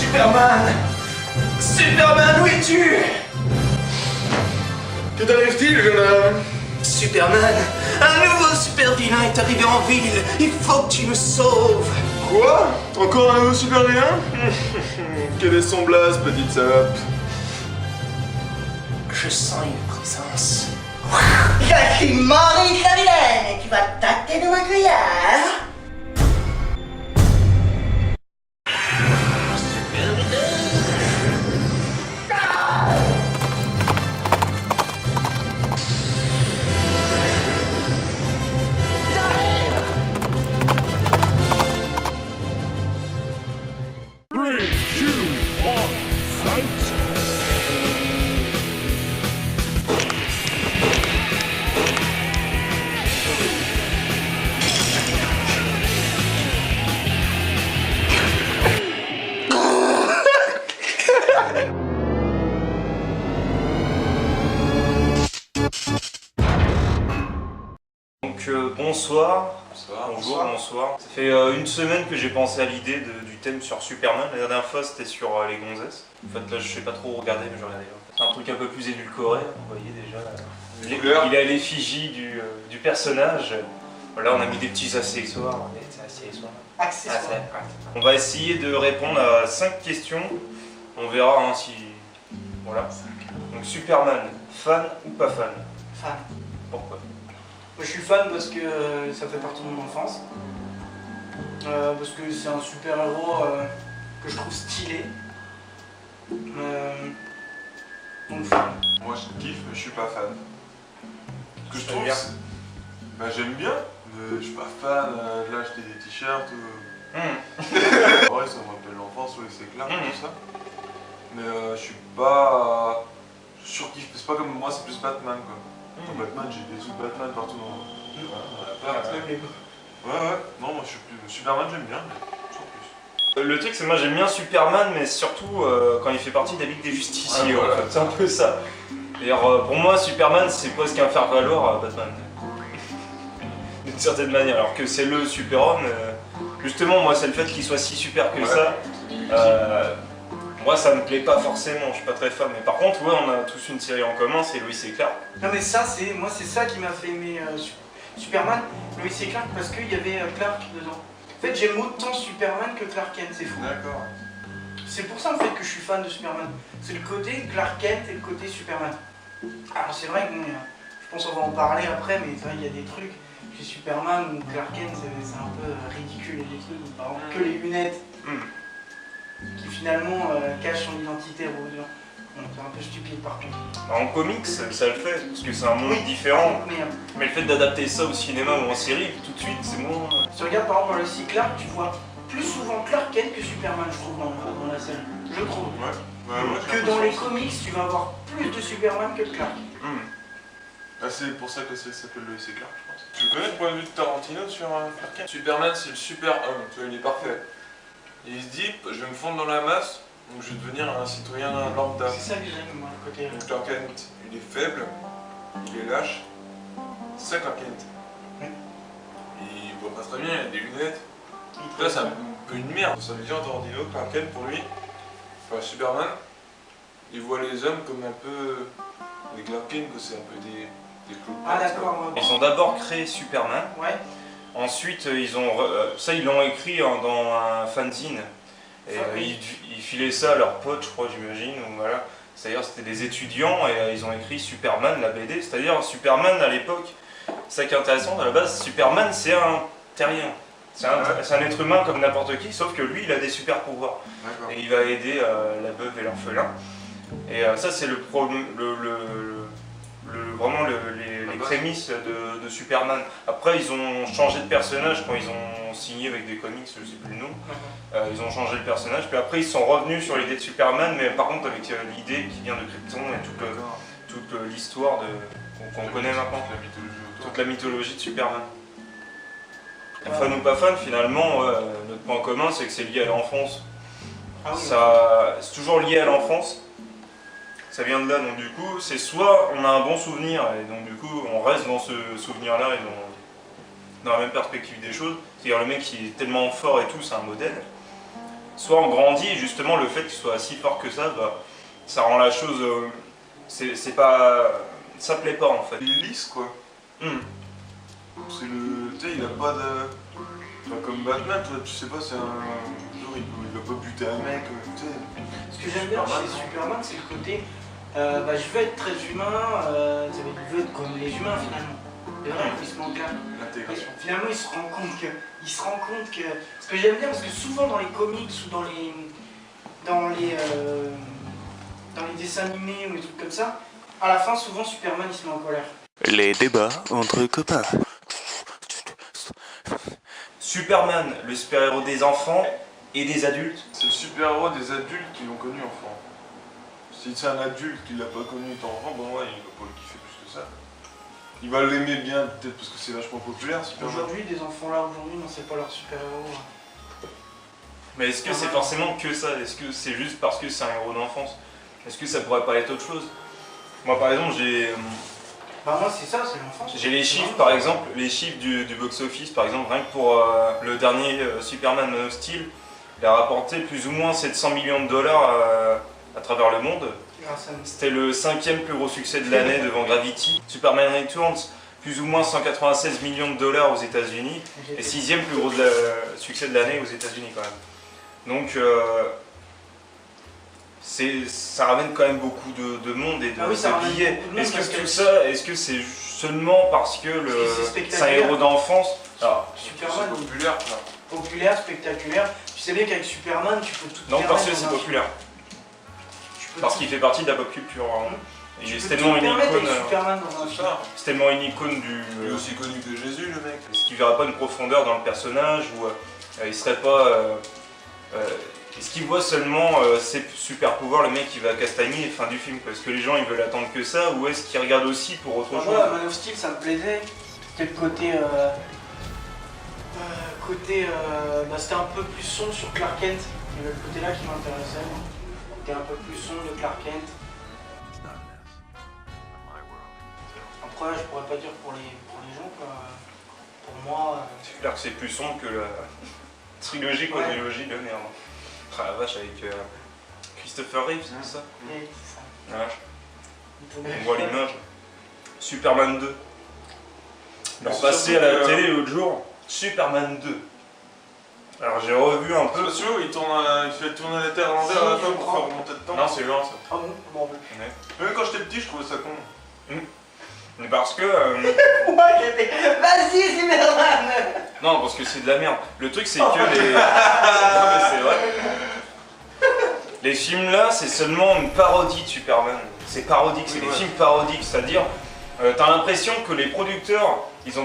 Superman! Superman, où es-tu? Que t'arrive-t-il, jeune homme? Superman, un nouveau super vilain est arrivé en ville. Il faut que tu me sauves. Quoi? Encore un nouveau super vilain? Quel est son blaze, petite salope? Je sens une présence. Je suis Maurice la vilaine et tu vas tâter de ma cuillère. Bonsoir. Bonsoir. Bonjour, bonsoir. Ça fait une semaine que j'ai pensé à l'idée du thème sur Superman. La dernière fois c'était sur les gonzesses. En fait là je sais pas trop regarder mais je regardais. C'est un truc un peu plus édulcoré, vous voyez déjà. Il est à l'effigie du personnage. Là on a mis des petits accessoires. Accessoires. On va essayer de répondre à 5 questions. On verra hein, si... Voilà. Donc Superman, fan ou pas fan? Fan. Pourquoi? Moi, je suis fan parce que ça fait partie de mon enfance. Parce que c'est un super héros que je trouve stylé. Donc fan. Moi je kiffe, mais je suis pas fan. Ce que je trouve, C'est-à-dire bah, j'aime bien, mais je suis pas fan de l'acheter des t-shirts ou... Ouais, ça me rappelle l'enfance, oui, c'est clair, tout ça. Mais je suis pas... Je surkiffe, c'est pas comme moi, c'est plus Batman quoi. Batman, j'ai des sous Batman partout dans la place. Ouais, non, moi je suis plus... Superman, j'aime bien, mais toujours plus. Le truc c'est moi j'aime bien Superman mais surtout quand il fait partie de la Ligue des Justiciers Ouais, en fait, c'est un peu ça. D'ailleurs pour moi Superman c'est presque un faire-valoir à Batman. D'une certaine manière, alors que c'est le super-homme. Justement moi c'est le fait qu'il soit si super que ça. Moi ça me plaît pas forcément, je suis pas très fan. Mais par contre ouais on a tous une série en commun, c'est Lois et Clark. Non mais ça c'est moi c'est ça qui m'a fait aimer Superman, Lois et Clark parce qu'il y avait Clark dedans. En fait j'aime autant Superman que Clark Kent, c'est fou. D'accord. C'est pour ça en fait que je suis fan de Superman. C'est le côté Clark Kent et le côté Superman. Alors c'est vrai que bon, je pense qu'on va en parler après, mais c'est vrai qu'il y a des trucs chez Superman ou Clark Kent c'est un peu ridicule. Il y a des trucs par exemple que les lunettes qui finalement cachent son identité aux gens. C'est un peu stupide par contre. En comics ça le fait, parce que c'est un monde différent. Mais le fait d'adapter ça au cinéma ou en série, tout de suite c'est moins... Si tu regardes par exemple dans le site Clark, tu vois plus souvent Clark Kent que Superman je trouve dans la série. Je trouve. Que dans les comics, tu vas avoir plus de Superman que de Clark. Ah, c'est pour ça que ça s'appelle Lois et Clark, je pense. Tu connais le point de vue de Tarantino sur Clark Kent? Superman, c'est le super homme, tu vois, il est parfait. Et il se dit, je vais me fondre dans la masse, donc je vais devenir un citoyen lambda. C'est ça que j'aime, moi, le côté. Donc Clark Kent, il est faible, il est lâche. C'est ça Clark Kent. Il voit pas très bien, il a des lunettes. Là, c'est un peu une merde. Sa vision Tarantino, Clark Kent, pour lui, enfin Superman, il voit les hommes comme un peu... Les Clark Kent, que c'est un peu des clowns. Ah d'accord. Ils ont d'abord créé Superman. Ouais. Ensuite, ils l'ont écrit dans un fanzine. Et ils filaient ça à leurs potes, je crois, j'imagine. Voilà. C'est-à-dire, c'était des étudiants et ils ont écrit Superman, la BD. C'est-à-dire, Superman, à l'époque, c'est ça qui est intéressant, à la base, Superman, c'est un terrien. C'est un être humain comme n'importe qui, sauf que lui, il a des super pouvoirs. Et il va aider la veuve et l'orphelin. Et ça, c'est vraiment les prémices de Superman. Après, ils ont changé de personnage quand ils ont signé avec des comics, je sais plus le nom. Ils ont changé le personnage, puis après ils sont revenus sur l'idée de Superman, mais par contre avec l'idée qui vient de Krypton et toute l'histoire qu'on connaît maintenant. Toute la mythologie de Superman. Fan ou pas fan, finalement, notre point commun c'est que c'est lié à l'enfance. Ah oui, C'est toujours lié à l'enfance. Ça vient de là, donc du coup, c'est soit on a un bon souvenir, et donc du coup, on reste dans ce souvenir-là et dans la même perspective des choses. C'est-à-dire le mec qui est tellement fort et tout, c'est un modèle. soit on grandit et justement le fait qu'il soit si fort que ça, bah, ça rend la chose, c'est pas, ça plaît pas en fait. Il est lisse quoi. C'est le, tu sais, il a pas de, enfin, comme Batman, toi, tu sais pas, c'est un, genre, il va pas buter un mec, tu sais. Ce que j'aime bien chez Superman, c'est le côté, je veux être très humain, je veux être comme les humains finalement. C'est vrai qu'il se manque là. L'intégration. Finalement, il se rend compte que. Ce que j'aime bien, parce que souvent dans les comics ou dans les dessins animés ou des trucs comme ça, à la fin, souvent Superman il se met en colère. Les débats entre copains. Superman, le super-héros des enfants et des adultes. C'est le super-héros des adultes qui l'ont connu enfant. Si c'est un adulte qui l'a pas connu étant enfant, bon ouais, il va pas le kiffer plus que ça. Il va l'aimer bien, peut-être parce que c'est vachement populaire, Superman. Aujourd'hui, des enfants là, aujourd'hui, non, c'est pas leur super-héros. Mais est-ce que c'est forcément que ça? Est-ce que c'est juste parce que c'est un héros d'enfance? Est-ce que ça pourrait pas être autre chose? Moi par exemple, Moi, c'est ça, c'est l'enfance. j'ai les chiffres par exemple, les chiffres du box-office par exemple, rien que pour le dernier Superman Man of Steel, il a rapporté plus ou moins 700 millions de dollars à travers le monde. C'était le 5e plus gros succès de l'année devant Gravity. Superman Returns, plus ou moins 196 millions de dollars aux États-Unis et 6e plus gros succès de l'année aux États-Unis quand même. Donc ça ramène quand même beaucoup de monde et de billets. Est-ce que tout ça, est-ce que c'est seulement parce que c'est un héros d'enfance? Superman c'est populaire, quoi. Populaire, spectaculaire. Tu sais bien qu'avec Superman, tu peux tout Non, parce que c'est populaire. Parce qu'il fait partie de la pop culture. C'est tellement une icône. C'est tellement une icône du. Il est aussi connu que Jésus, le mec. Est-ce qu'il verra pas une profondeur dans le personnage ou il serait pas. Est-ce qu'il voit seulement ses super pouvoirs, le mec qui va castagner fin du film? Est-ce que les gens ils veulent attendre que ça ou est-ce qu'ils regardent aussi pour autre chose? Moi, Man of Steel, ça me plaisait. C'était le côté. C'était un peu plus sombre sur Clark Kent. Il y avait le côté là qui m'intéressait. C'était un peu plus sombre de Clark Kent. Après, je pourrais pas dire pour les gens, quoi. Pour moi. C'est clair que c'est plus sombre que la trilogie chronologie de merde. Ah la vache, avec Christopher Reeve, c'est ça? Ouais. On voit l'image. Superman 2. On est passé à la télé l'autre jour. Superman 2. Alors j'ai revu un peu. C'est sûr, il fait tourner la Terre à l'envers à la fin pour faire remonter le temps. Non, c'est lent ça. Ah bon? Bon, même quand j'étais petit, je trouvais ça con. Mais parce que. Vas-y, Superman! Non, parce que c'est de la merde. Le truc, c'est que les. Non, mais c'est vrai. Les films là, c'est seulement une parodie de Superman. C'est parodique, c'est des films parodiques, c'est-à-dire. T'as l'impression que les producteurs, ils se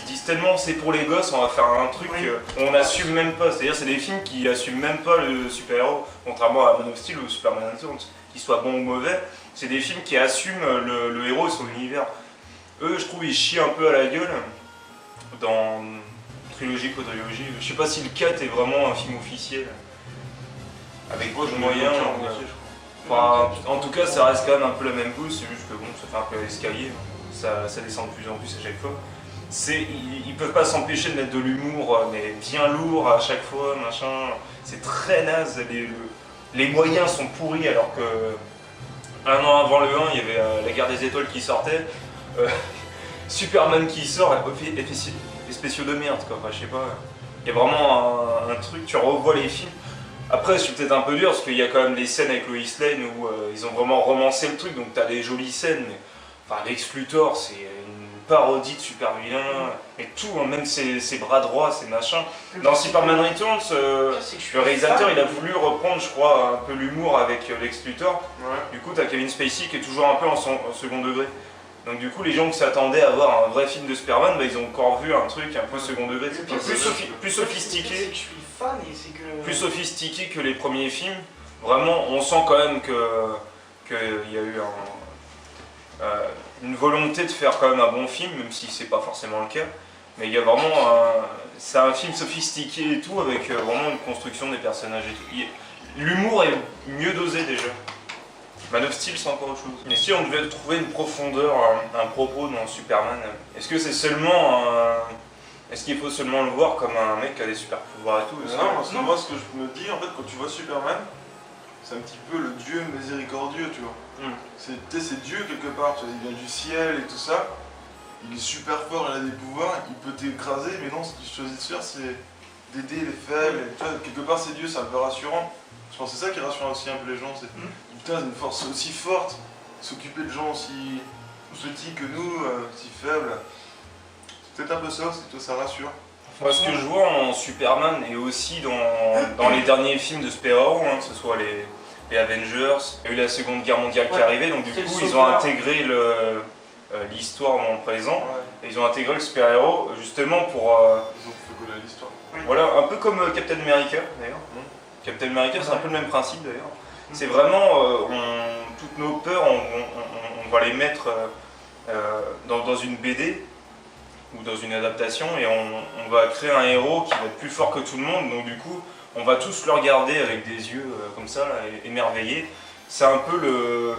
disent tellement c'est pour les gosses, on va faire un truc on n'assume même pas. C'est-à-dire c'est des films qui assument même pas le super-héros, contrairement à Man of Steel ou Superman Returns, qu'ils soient bons ou mauvais. C'est des films qui assument le héros et son univers. Eux, je trouve, ils chient un peu à la gueule dans trilogie, quadrilogie. Je sais pas si le 4 est vraiment un film officiel. Avec quoi de moyens. Enfin, en tout cas, ça reste quand même un peu la même chose, c'est juste que bon, ça fait un peu l'escalier, ça descend de plus en plus à chaque fois. Ils peuvent pas s'empêcher de mettre de l'humour, mais bien lourd à chaque fois, machin. C'est très naze, les moyens sont pourris alors que un an avant le 1, il y avait la guerre des étoiles qui sortait, Superman qui sort, effets spéciaux de merde quoi, enfin, je sais pas. Il y a vraiment un truc, tu revois les films. Après, je suis peut-être un peu dur parce qu'il y a quand même des scènes avec Lois Lane où ils ont vraiment romancé le truc, donc t'as des jolies scènes, mais enfin, Lex Luthor, c'est une parodie de super vilain, et tout, hein, même ses bras droits, ses machins. Dans Superman Returns, le réalisateur il a voulu reprendre, je crois, un peu l'humour avec Lex Luthor. Du coup, t'as Kevin Spacey qui est toujours un peu en second degré. Donc du coup, les gens qui s'attendaient à voir un vrai film de Superman, bah, ils ont encore vu un truc un peu second degré, plus sophistiqué. Plus sophistiqué que les premiers films. Vraiment, on sent quand même qu'il y a eu une volonté de faire quand même un bon film, même si c'est pas forcément le cas. Mais il y a vraiment c'est un film sophistiqué et tout, avec vraiment une construction des personnages et tout. L'humour est mieux dosé déjà. Man of Steel, c'est encore autre chose. Mais si on devait trouver une profondeur, un propos dans Superman, est-ce que c'est seulement Est-ce qu'il faut seulement le voir comme un mec qui a des super pouvoirs et tout? Non, parce que moi ce que je me dis, en fait, quand tu vois Superman, c'est un petit peu le dieu miséricordieux, tu vois. C'est Dieu quelque part, tu vois, il vient du ciel et tout ça. Il est super fort, il a des pouvoirs, il peut t'écraser, mais non, ce qu'il choisit de faire, c'est d'aider les faibles. Et, tu vois, quelque part, c'est Dieu, c'est un peu rassurant. Je pense que c'est ça qui rassure aussi un peu les gens. C'est putain, c'est une force aussi forte, s'occuper de gens aussi petits que nous, si faibles. C'est peut-être un peu ça, ça rassure. Moi, ce que je vois en Superman et aussi dans les derniers films de super-héros, hein, que ce soit les Avengers, il y a eu la Seconde Guerre mondiale qui est arrivée, donc du coup ils ont intégré l'histoire dans le présent, et ils ont intégré le super-héros justement pour... Ils ont fait coller l'histoire. Voilà, un peu comme Captain America d'ailleurs. Captain America, c'est un peu le même principe d'ailleurs. C'est vraiment, toutes nos peurs, on va les mettre dans une BD ou dans une adaptation, et on va créer un héros qui va être plus fort que tout le monde, donc du coup on va tous le regarder avec des yeux comme ça, là, émerveillés. C'est un peu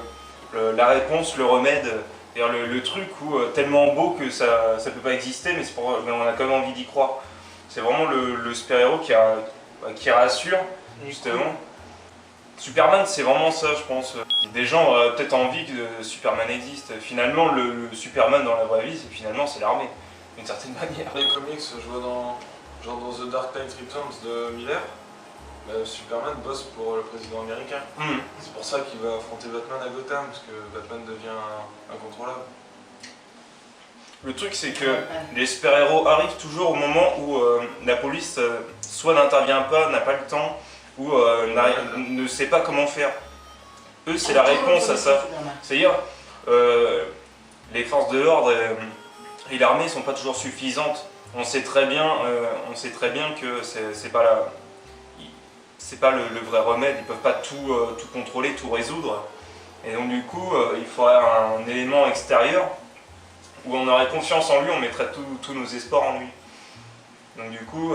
la réponse, le remède, le truc où tellement beau que ça peut pas exister, mais on a quand même envie d'y croire. C'est vraiment le super-héros qui rassure, justement. Superman, c'est vraiment ça, je pense. Des gens auraient peut-être envie que Superman existe. Finalement, le Superman dans la vraie vie, finalement, c'est l'armée, d'une certaine manière. Dans les comics, je vois dans The Dark Knight Returns de Miller, Superman bosse pour le président américain. C'est pour ça qu'il va affronter Batman à Gotham, parce que Batman devient incontrôlable. Le truc, c'est que les super-héros arrivent toujours au moment où la police soit n'intervient pas, n'a pas le temps, ou ne sait pas comment faire. Eux, c'est la réponse à ça. C'est-à-dire, les forces de l'ordre et l'armée ne sont pas toujours suffisantes. On sait très bien que c'est pas le vrai remède. Ils peuvent pas tout contrôler, tout résoudre. Et donc du coup, il faudrait un élément extérieur où on aurait confiance en lui, on mettrait tous nos espoirs en lui. Donc du coup,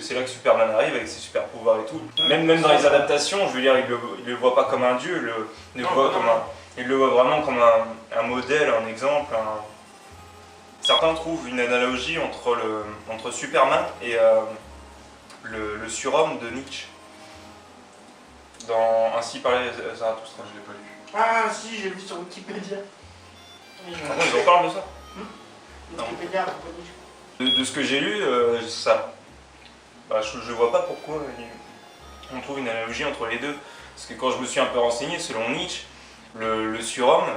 c'est là que Superman arrive avec ses super pouvoirs et tout. Même dans les adaptations, je veux dire, il le voit pas comme un dieu, il le voit vraiment comme un modèle, un exemple. Certains trouvent une analogie entre Superman et le surhomme de Nietzsche. Dans Ainsi parlait Zarathustra. Je l'ai pas lu. Ah si, j'ai vu sur Wikipédia. Ah bon, ils en parlent de ça? Wikipédia, de ce que j'ai lu, je vois pas pourquoi on trouve une analogie entre les deux. Parce que quand je me suis un peu renseigné, selon Nietzsche, le surhomme,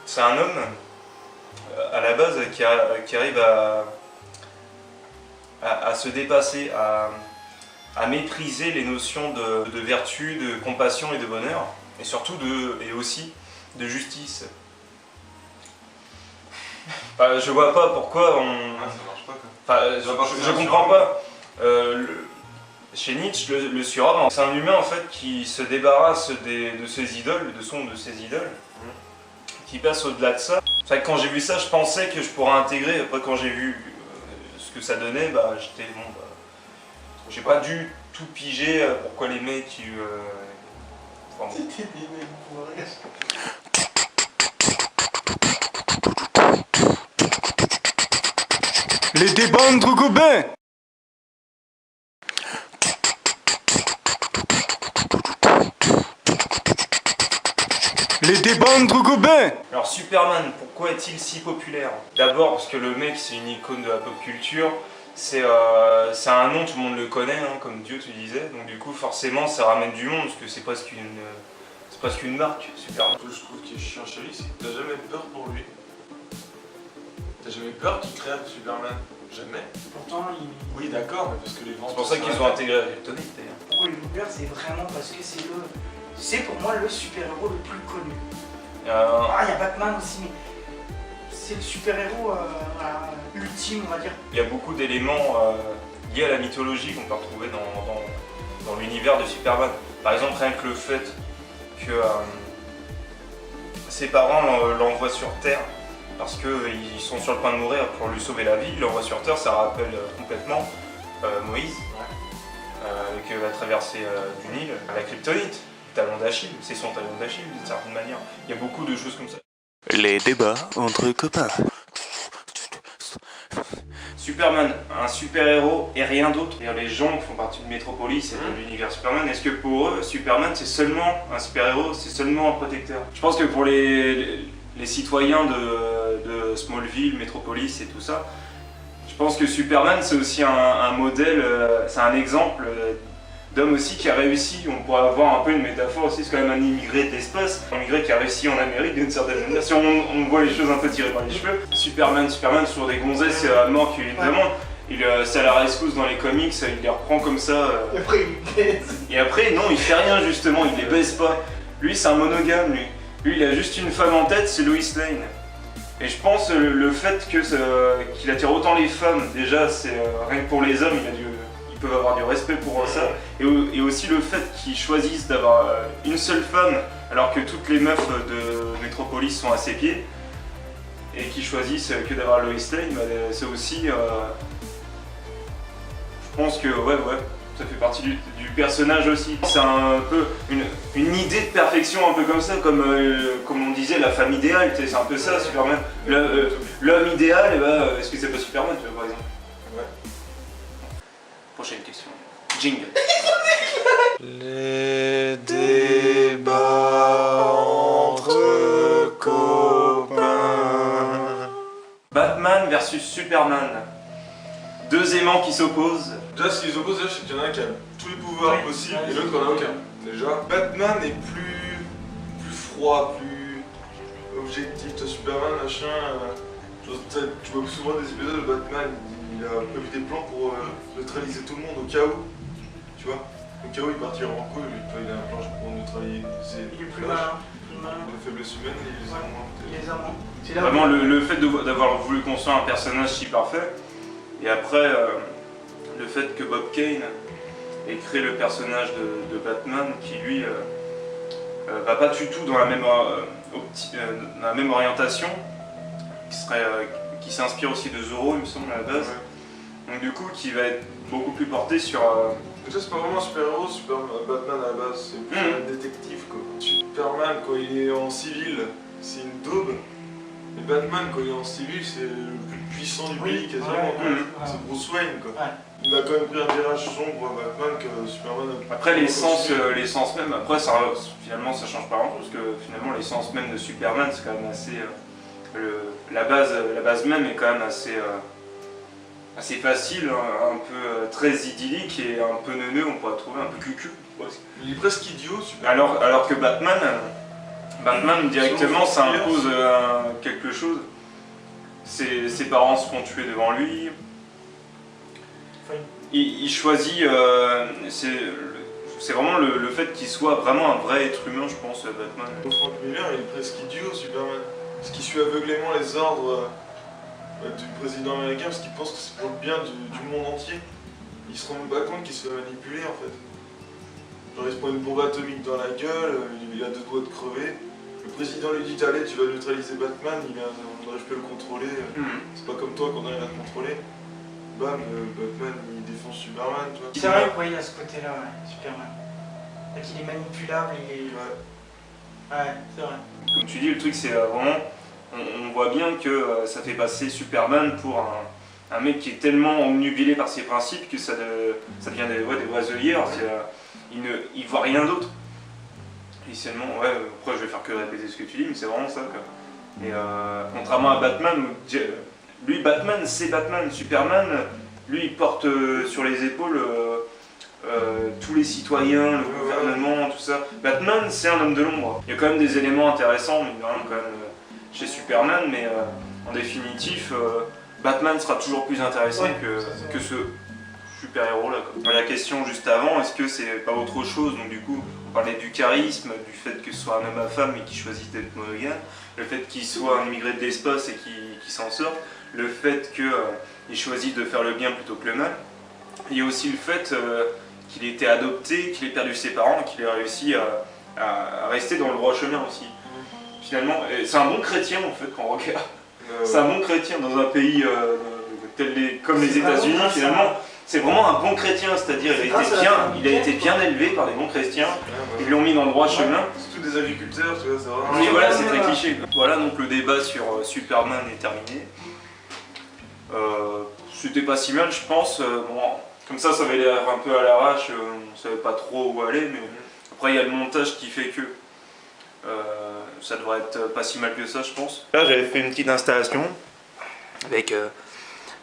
c'est un homme à la base qui arrive à se dépasser, à mépriser les notions de vertu, de compassion et de bonheur, et surtout et aussi de justice. Enfin, je vois pas pourquoi ça marche pas quoi. Je comprends pas. Chez Nietzsche, le surhomme, c'est un humain en fait qui se débarrasse de ses idoles, de ses idoles, qui passe au-delà de ça. Enfin, quand j'ai vu ça, je pensais que je pourrais intégrer. Après, quand j'ai vu ce que ça donnait, j'étais bon. J'ai pas dû tout piger pourquoi les mecs. C'était des mecs pour rien. Les débats entre copains. Les débats entre copains. Alors Superman, pourquoi est-il si populaire? D'abord parce que le mec c'est une icône de la pop culture, c'est un nom, tout le monde le connaît, hein, comme Dieu tu disais, donc du coup forcément ça ramène du monde, parce que c'est presque une marque, Superman. Ce que je trouve qui est chiant chez lui, c'est que t'as jamais peur pour lui. T'as jamais peur qu'il crée Superman? Jamais. Pourtant, Oui d'accord, mais parce que les ventes... C'est pour ça qu'ils ont intégré la kryptonite d'ailleurs. pourquoi il est populaire, c'est vraiment parce que c'est pour moi le super-héros le plus connu. Il y a Batman aussi, mais c'est le super-héros ultime, on va dire. Il y a beaucoup d'éléments liés à la mythologie qu'on peut retrouver dans l'univers de Superman. Par exemple, rien que le fait que ses parents l'envoient sur Terre parce qu'ils sont sur le point de mourir pour lui sauver la vie, il l'envoie sur Terre, ça rappelle complètement Moïse, avec la traversée du Nil, la kryptonite, le talon d'Achille, c'est son talon d'Achille d'une certaine manière. Il y a beaucoup de choses comme ça. Les débats entre copains. Superman, un super-héros et rien d'autre. Les gens qui font partie de Metropolis et de l'univers Superman, est-ce que pour eux, Superman c'est seulement un super-héros, c'est seulement un protecteur? Je pense que pour les citoyens de Smallville, Metropolis et tout ça, je pense que Superman c'est aussi un modèle, c'est un exemple d'homme aussi qui a réussi. On pourrait avoir un peu une métaphore aussi, c'est quand même un immigré de l'espace, un immigré qui a réussi en Amérique d'une certaine manière. Si on voit les choses un peu tirées par les cheveux, Superman, sur des gonzesses morts qui lui demandent. C'est à la rescousse dans les comics, il les reprend comme ça. Et après, non, il fait rien justement, il les baisse pas. Lui, c'est un monogame, lui. Lui, il a juste une femme en tête, c'est Lois Lane. Et je pense le fait qu'il attire autant les femmes, déjà, c'est rien que pour les hommes, ils peuvent avoir du respect pour ça. Et aussi le fait qu'ils choisissent d'avoir une seule femme, alors que toutes les meufs de Metropolis sont à ses pieds, et qu'ils choisissent que d'avoir Lois Lane, c'est aussi... je pense que ça fait partie du personnage aussi. C'est un peu une idée de perfection un peu comme ça, comme on disait, la femme idéale, c'est un peu ça, Superman. L'homme idéal, est-ce que c'est pas Superman, tu vois, par exemple? Ouais. Prochaine question. Jingle. Les débats entre copains. Batman versus Superman. Deux aimants qui s'opposent. Déjà, ce qui les oppose, c'est qu'il y en a un qui a tous les pouvoirs possibles et l'autre qui en a aucun. Déjà, Batman est plus froid, plus objectif. Toi, Superman, machin. Tu vois souvent des épisodes de Batman, il a prévu des plans pour neutraliser tout le monde au cas où. Tu vois, au cas où il partirait en couille, il a un plan pour neutraliser Il est plus malin. les faiblesses humaines et les amants. Les amants. Vraiment, le fait d'avoir voulu construire un personnage si parfait, et après, le fait que Bob Kane ait créé le personnage de Batman qui lui va pas du tout dans la même orientation, qui s'inspire aussi de Zorro, il me semble, à la base. Ouais. Donc du coup, qui va être beaucoup plus porté sur... Ça, c'est pas vraiment un super-héros, Batman à la base, c'est plus un détective quoi. Superman, quand il est en civil, c'est une daube. Et Batman, quand il est en civil, c'est le plus puissant du pays quasiment. C'est Bruce Wayne quoi. Ouais. Il a quand même pris un virage sombre Batman que Superman a... Après l'essence même, après finalement ça change pas grand chose, parce que finalement l'essence même de Superman c'est quand même assez... la base même est quand même assez facile, un peu très idyllique et un peu neuneux, on pourrait trouver un peu cucu. Il est presque idiot, Superman. Alors que Batman directement ça impose quelque chose. Ses parents se font tuer devant lui. Il choisit, c'est vraiment le fait qu'il soit vraiment un vrai être humain, je pense, Batman. Frank Miller, il est presque idiot, Superman. Parce qu'il suit aveuglément les ordres du président américain parce qu'il pense que c'est pour le bien du monde entier. Il se rend même pas compte qu'il se fait manipuler en fait. Genre il se prend une bombe atomique dans la gueule, il a 2 doigts de crever. Le président lui dit allez tu vas neutraliser Batman, on n'arrive plus à le contrôler. C'est pas comme toi qu'on arrive à te contrôler. Bam, Batman il défonce Superman, tu vois. C'est vrai qu'il y a ce côté-là, Superman. Il est manipulable, il est... Ouais, c'est vrai. Comme tu dis, le truc c'est vraiment... On voit bien que ça fait passer Superman pour un mec qui est tellement omnubilé par ses principes que ça devient des vrais œillères. Il voit rien d'autre. Initialement, après je vais faire que répéter ce que tu dis, mais c'est vraiment ça quoi. Et contrairement à Batman, lui Batman c'est Batman, Superman, lui il porte sur les épaules tous les citoyens, le gouvernement, tout ça. Batman c'est un homme de l'ombre. Il y a quand même des éléments intéressants, mais quand même chez Superman, mais en définitif, Batman sera toujours plus intéressant que ce super-héros là. La question juste avant, est-ce que c'est pas autre chose? Donc du coup, on parlait du charisme, du fait que ce soit un homme à femme et qu'il choisisse d'être monogame, le fait qu'il soit un immigré de l'espace et qu'il s'en sorte, le fait qu'il choisisse de faire le bien plutôt que le mal. Il y a aussi le fait qu'il ait été adopté, qu'il ait perdu ses parents et qu'il ait réussi à rester dans le droit chemin aussi. Finalement, c'est un bon chrétien en fait quand on regarde. C'est un bon chrétien dans un pays comme les États-Unis finalement. C'est vraiment un bon chrétien, c'est-à-dire il a été bien élevé par des bons chrétiens. Ils l'ont mis dans le droit chemin. C'est tous des agriculteurs, tu vois, c'est vraiment... Oui voilà, c'est très cliché. Voilà, donc le débat sur Superman est terminé. C'était pas si mal, je pense. Bon, comme ça avait l'air un peu à l'arrache, on savait pas trop où aller, mais après il y a le montage qui fait que ça devrait être pas si mal que ça, je pense. Là, j'avais fait une petite installation avec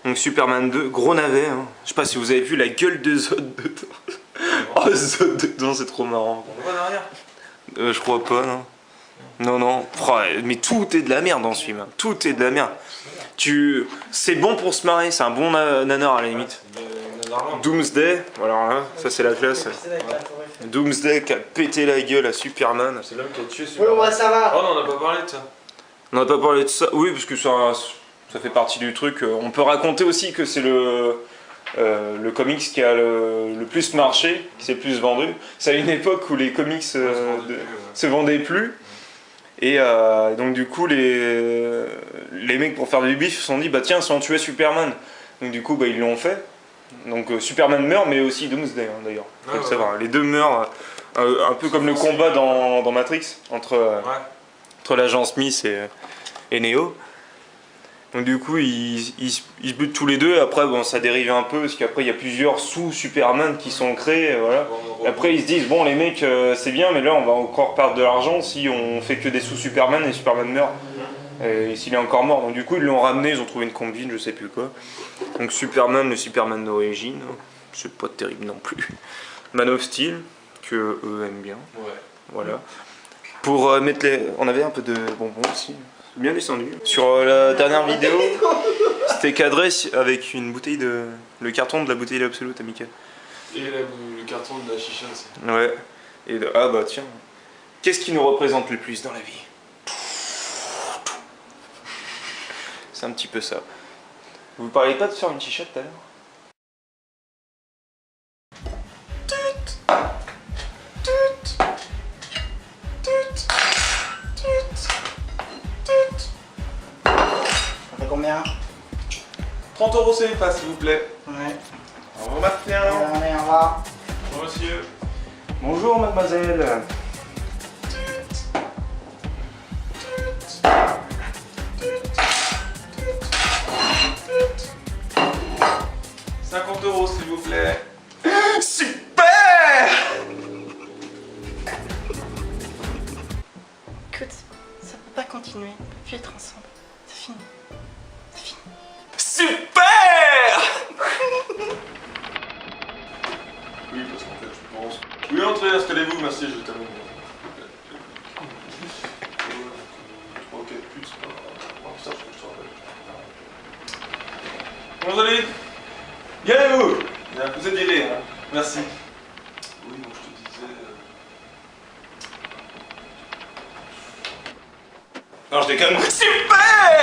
donc Superman 2, gros navet. Hein. Je sais pas si vous avez vu la gueule de Zod dedans. Oh, Zod dedans, c'est trop marrant. On le voit derrière. Je crois pas, non. Non. Oh, mais tout est de la merde dans ce film. Hein. Tout est de la merde. C'est bon pour se marrer, c'est un bon nanar à la limite. Doomsday, voilà, là, ça c'est la classe. Doomsday qui a pété la gueule à Superman. C'est l'homme qui a tué Superman. Ouais, ça va. Oh non, on n'a pas parlé de ça. On n'a pas parlé de ça, oui, parce que ça fait partie du truc. On peut raconter aussi que c'est le comics qui a le plus marché, qui s'est le plus vendu. C'est à une époque où les comics se vendaient plus. Et donc du coup les mecs pour faire du bif se sont dit bah tiens si on tuait Superman. Donc du coup bah, ils l'ont fait. Donc Superman meurt mais aussi Doomsday hein, d'ailleurs. Faut le savoir. Les deux meurent un peu comme le combat dans Matrix entre l'agent Smith et Neo. Donc du coup ils se butent tous les deux et après bon ça dérive un peu parce qu'après il y a plusieurs sous-Superman qui sont créés voilà. Et après ils se disent bon les mecs c'est bien mais là on va encore perdre de l'argent si on fait que des sous-Superman et Superman meurt et s'il est encore mort. Donc du coup ils l'ont ramené, ils ont trouvé une combine je sais plus quoi. Donc Superman, le Superman d'origine, c'est pas terrible non plus. Man of Steel que eux aiment bien. Voilà. Pour mettre les... On avait un peu de bonbons aussi. Bien descendu. Sur la dernière vidéo, c'était cadré avec une bouteille de... le carton de la bouteille d'Absolute Amical. Et le carton de la chicha aussi. Ouais. Et ah bah tiens. Qu'est-ce qui nous représente le plus dans la vie? C'est un petit peu ça. Vous parliez pas de faire une chicha tout à l'heure? Ça fait combien? 30 € c'est les passes s'il vous plaît. Ouais. Au revoir Martin. Allez, au revoir. Bonjour monsieur. Bonjour mademoiselle. 50 € s'il vous plaît. Super! Écoute, ça peut pas continuer, on peut plus être ensemble. C'est fini. C'est fini. Super! Oui, parce qu'en fait, je pense. Oui, entrez, installez-vous, merci, je termine. 3 ou 4 putes, c'est pas. Oh, ça, je te rappelle. Comment vous allez? Bien et vous? Bien, vous êtes viré, hein. Merci. Oui, donc je te disais. Non, je déconne. Super!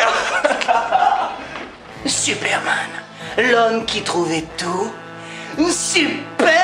Superman, l'homme qui trouvait tout. Super!